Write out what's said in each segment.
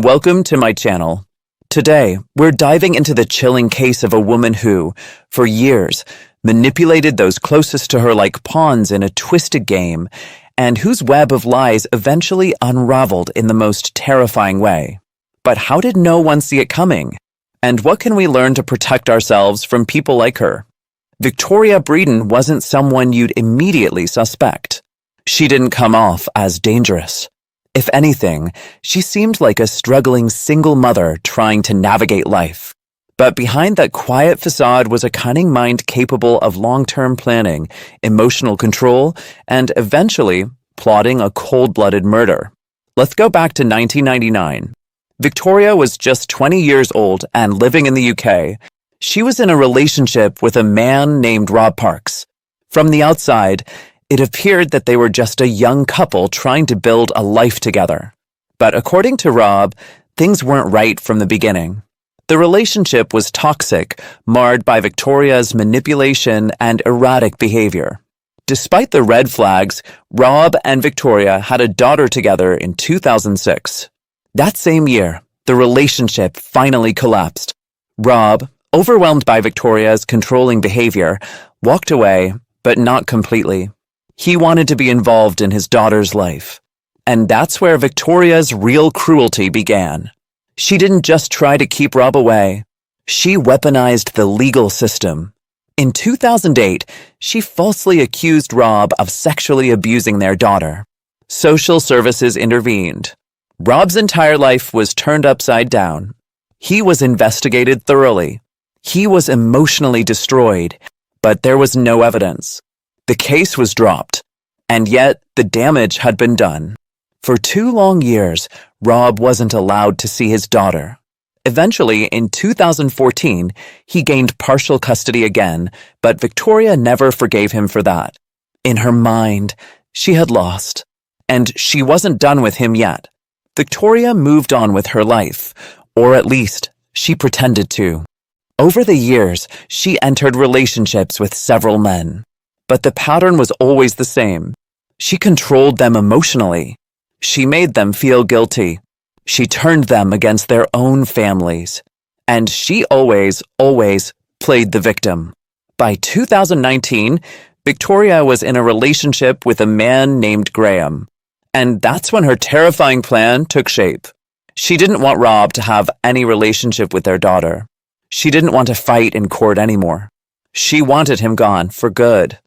Welcome to my channel. Today, we're diving into the chilling case of a woman who, for years, manipulated those closest to her like pawns in a twisted game, and whose web of lies eventually unraveled in the most terrifying way. But how did no one see it coming? And what can we learn to protect ourselves from people like her? Victoria Breeden wasn't someone you'd immediately suspect. She didn't come off as dangerous. If anything, she seemed like a struggling single mother trying to navigate life. But behind that quiet facade was a cunning mind capable of long-term planning, emotional control, and eventually plotting a cold-blooded murder. Let's go back to 1999. Victoria was just 20 years old and living in the UK. She was in a relationship with a man named Rob Parks. From the outside, it appeared that they were just a young couple trying to build a life together. But according to Rob, things weren't right from the beginning. The relationship was toxic, marred by Victoria's manipulation and erratic behavior. Despite the red flags, Rob and Victoria had a daughter together in 2006. That same year, the relationship finally collapsed. Rob, overwhelmed by Victoria's controlling behavior, walked away, but not completely. He wanted to be involved in his daughter's life. And that's where Victoria's real cruelty began. She didn't just try to keep Rob away. She weaponized the legal system. In 2008, she falsely accused Rob of sexually abusing their daughter. Social services intervened. Rob's entire life was turned upside down. He was investigated thoroughly. He was emotionally destroyed, but there was no evidence. The case was dropped, and yet the damage had been done. For 2 long years, Rob wasn't allowed to see his daughter. Eventually, in 2014, he gained partial custody again, but Victoria never forgave him for that. In her mind, she had lost, and she wasn't done with him yet. Victoria moved on with her life, or at least, she pretended to. Over the years, she entered relationships with several men. But the pattern was always the same. She controlled them emotionally. She made them feel guilty. She turned them against their own families. And she always played the victim. By 2019, Victoria was in a relationship with a man named Graham. And that's when her terrifying plan took shape. She didn't want Rob to have any relationship with their daughter. She didn't want to fight in court anymore. She wanted him gone for good.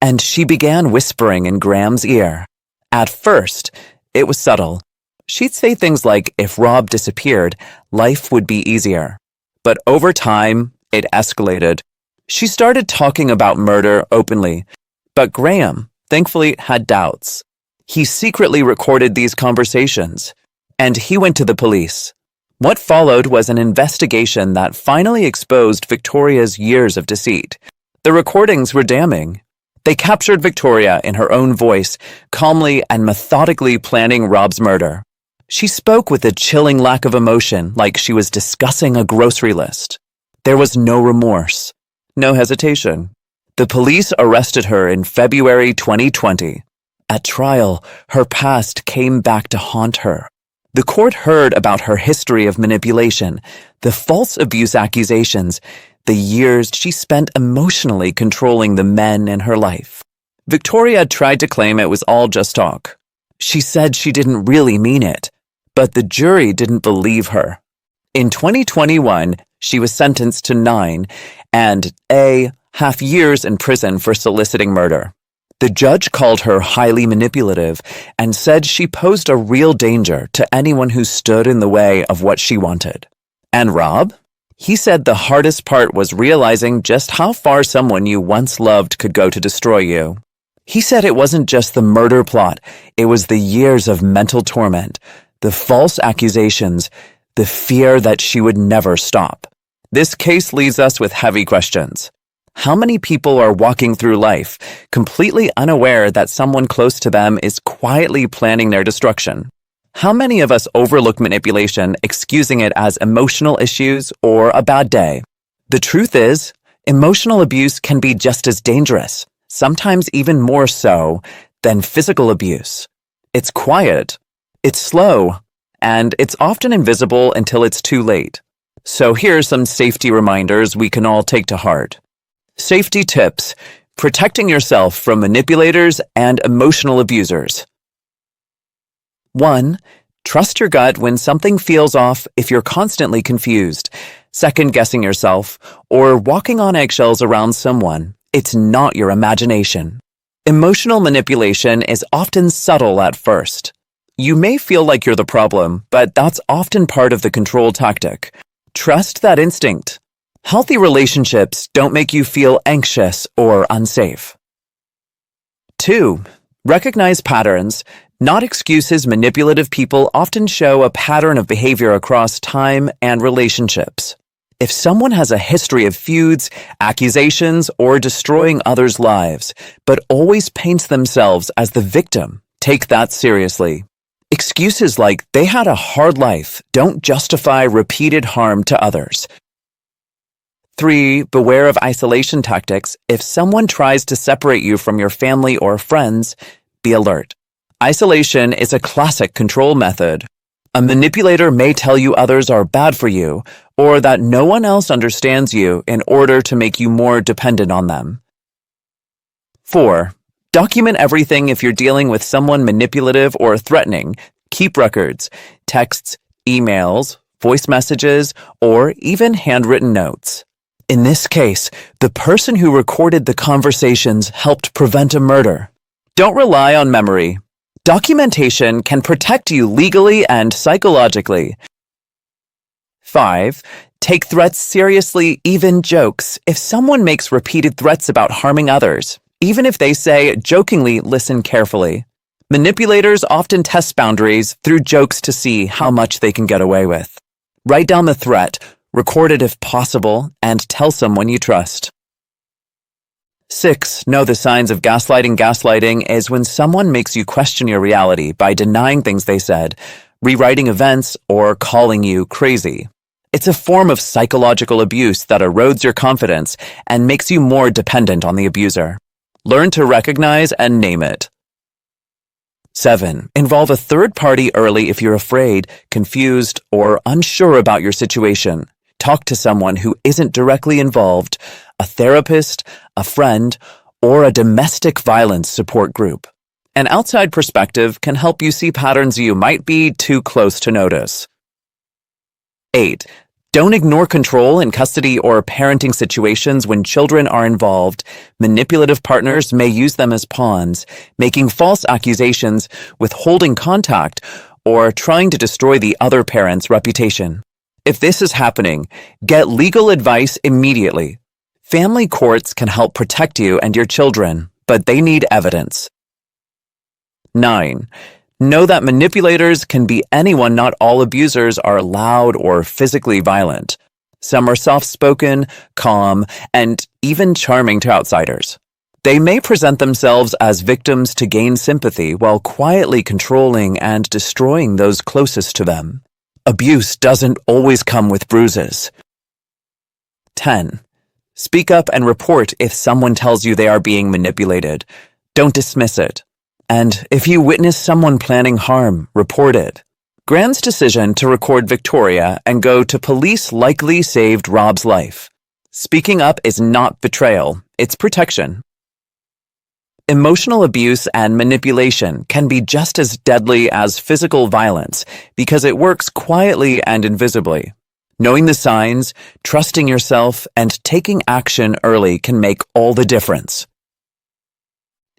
And she began whispering in Graham's ear. At first, it was subtle. She'd say things like, if Rob disappeared, life would be easier. But over time, it escalated. She started talking about murder openly, but Graham, thankfully, had doubts. He secretly recorded these conversations, and he went to the police. What followed was an investigation that finally exposed Victoria's years of deceit. The recordings were damning. They captured Victoria in her own voice, calmly and methodically planning Rob's murder. She spoke with a chilling lack of emotion, like she was discussing a grocery list. There was no remorse, no hesitation. The police arrested her in February 2020. At trial, her past came back to haunt her. The court heard about her history of manipulation, the false abuse accusations, the years she spent emotionally controlling the men in her life. Victoria tried to claim it was all just talk. She said she didn't really mean it, but the jury didn't believe her. In 2021, she was sentenced to 9.5 years in prison for soliciting murder. The judge called her highly manipulative and said she posed a real danger to anyone who stood in the way of what she wanted. And Rob? He said the hardest part was realizing just how far someone you once loved could go to destroy you. He said it wasn't just the murder plot, it was the years of mental torment, the false accusations, the fear that she would never stop. This case leaves us with heavy questions. How many people are walking through life, completely unaware that someone close to them is quietly planning their destruction? How many of us overlook manipulation, excusing it as emotional issues or a bad day? The truth is, emotional abuse can be just as dangerous, sometimes even more so, than physical abuse. It's quiet, it's slow, and it's often invisible until it's too late. So here's some safety reminders we can all take to heart. Safety tips: protecting yourself from manipulators and emotional abusers. 1. Trust your gut when something feels off if you're constantly confused, second-guessing yourself, or walking on eggshells around someone. It's not your imagination. Emotional manipulation is often subtle at first. You may feel like you're the problem, but that's often part of the control tactic. Trust that instinct. Healthy relationships don't make you feel anxious or unsafe. 2. Recognize patterns, not excuses. Manipulative people often show a pattern of behavior across time and relationships. If someone has a history of feuds, accusations, or destroying others' lives, but always paints themselves as the victim, take that seriously. Excuses like "they had a hard life" don't justify repeated harm to others. 3. Beware of isolation tactics. If someone tries to separate you from your family or friends, be alert. Isolation is a classic control method. A manipulator may tell you others are bad for you, or that no one else understands you in order to make you more dependent on them. 4. Document everything. If you're dealing with someone manipulative or threatening, keep records, texts, emails, voice messages, or even handwritten notes. In this case, the person who recorded the conversations helped prevent a murder. Don't rely on memory. Documentation can protect you legally and psychologically. 5. Take threats seriously, even jokes. If someone makes repeated threats about harming others, even if they say jokingly, listen carefully. Manipulators often test boundaries through jokes to see how much they can get away with. Write down the threat, record it if possible, and tell someone you trust. 6. Know the signs of gaslighting. Gaslighting is when someone makes you question your reality by denying things they said, rewriting events, or calling you crazy. It's a form of psychological abuse that erodes your confidence and makes you more dependent on the abuser. Learn to recognize and name it. 7. Involve a third party early if you're afraid, confused, or unsure about your situation. Talk to someone who isn't directly involved, a therapist, a friend, or a domestic violence support group. An outside perspective can help you see patterns you might be too close to notice. 8. Don't ignore control in custody or parenting situations. When children are involved, manipulative partners may use them as pawns, making false accusations, withholding contact, or trying to destroy the other parent's reputation. If this is happening, get legal advice immediately. Family courts can help protect you and your children, but they need evidence. 9. Know that manipulators can be anyone. Not all abusers are loud or physically violent. Some are soft-spoken, calm, and even charming to outsiders. They may present themselves as victims to gain sympathy while quietly controlling and destroying those closest to them. Abuse doesn't always come with bruises. 10. Speak up and report if someone tells you they are being manipulated. Don't dismiss it. And if you witness someone planning harm, report it. Grant's decision to record Victoria and go to police likely saved Rob's life. Speaking up is not betrayal, it's protection. Emotional abuse and manipulation can be just as deadly as physical violence because it works quietly and invisibly. Knowing the signs, trusting yourself, and taking action early can make all the difference.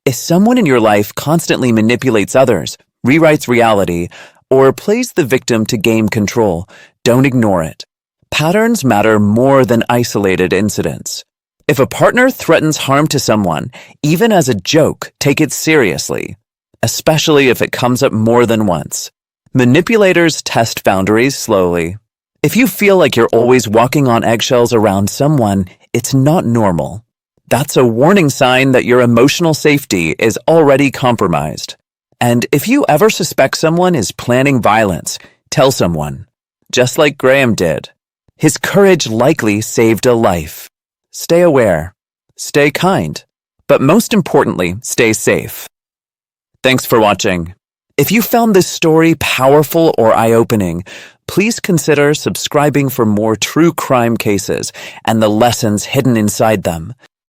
If someone in your life constantly manipulates others, rewrites reality, or plays the victim to gain control, don't ignore it. Patterns matter more than isolated incidents. If a partner threatens harm to someone, even as a joke, take it seriously, especially if it comes up more than once. Manipulators test boundaries slowly. If you feel like you're always walking on eggshells around someone, it's not normal. That's a warning sign that your emotional safety is already compromised. And if you ever suspect someone is planning violence, tell someone, just like Graham did. His courage likely saved a life. Stay aware, stay kind, but most importantly, stay safe. Thanks for watching. If you found this story powerful or eye-opening, please consider subscribing for more true crime cases and the lessons hidden inside them.